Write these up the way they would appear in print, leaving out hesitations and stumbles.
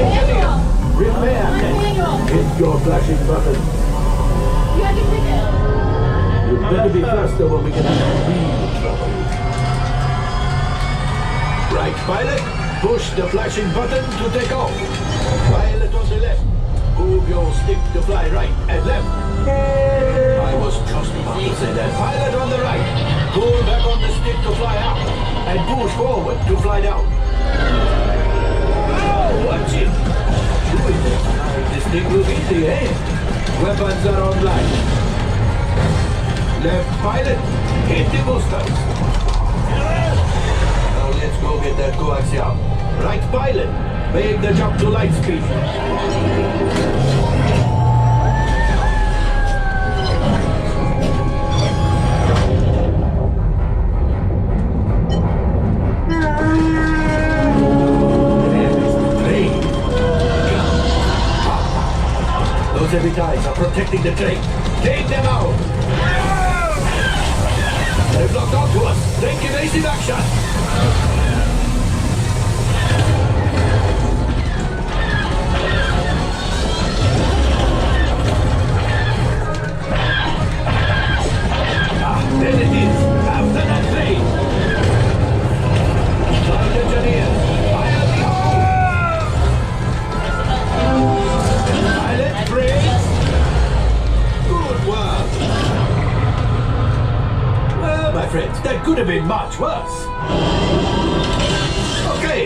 Engineer, repair tech. Hit your flashing button. You better be faster when we get into real trouble. Right, pilot. Push the flashing button to take off. Pilot on the left. Move your stick to fly right and left. I was just about to say that. Pilot on the right. Pull back on the stick to fly out. And push forward to fly down. Oh, watch it. Doing it. This thing will be in the air. Weapons are online. Left pilot. Hit the boosters. Now let's go get that coaxium. Right pilot. Make the jump to light speed. Those heavy ties are protecting the train. Take them out! They've locked onto us. Take evasive action! There it is! After that train! Flight engineers! Fire the pilot, brace! Good work! Well, my friends, that could have been much worse. Okay,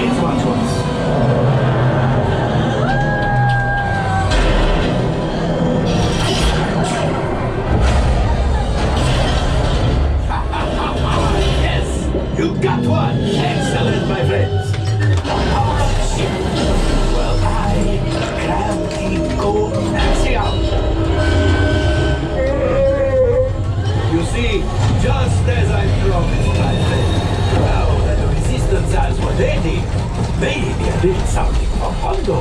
it's much worse. You got one! Excellent, my friends! Well, I can't keep going axial. You see, just as I promised, my friend, now that the resistance has what they need, maybe a little something for Hondo.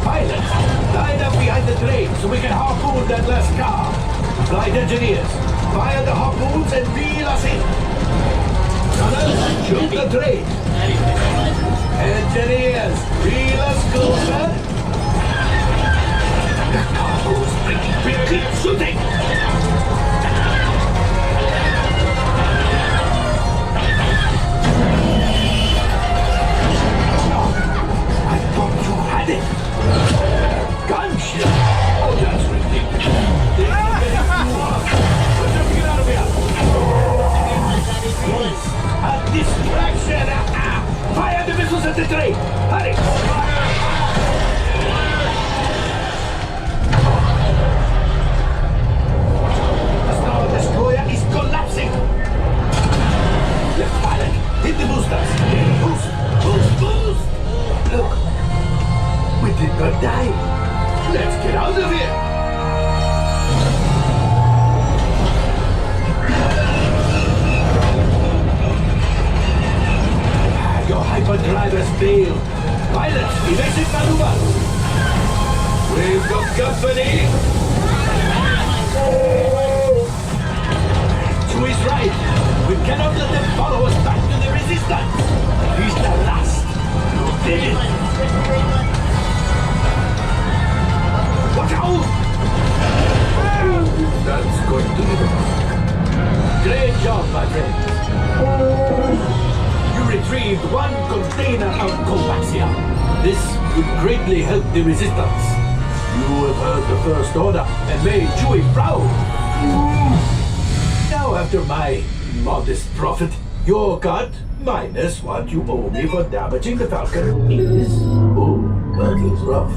Pilots, line up behind the train so we can harpoon that last car. Flight engineers, fire the harpoons and reel us in. Shoot the train! Engineers, reel us closer! The cargo is breaking quickly! Shooting! I thought you had it! Gunshot! Oh, that's ridiculous! They're getting too hot! Let's just get out of here! A distraction! Fire the missiles at the train! Hurry! The Star Destroyer is collapsing! Left pilot, hit the boosters! Boost! Boost! Boost! Look! We did not die! Let's get out of here! Your hyperdrivers failed. Pilots, evasive maneuver. We've got company. Chewie's right. We cannot let them follow us back to the resistance. He's the last. You did it. Watch out! That's going to be the mark. Great job, my friend. You retrieved one container of coaxium. This will greatly help the resistance. You have heard the first order and made Chewie proud. Now, after my modest profit, your cut minus what you owe me for damaging the Falcon is... Oh, that is rough.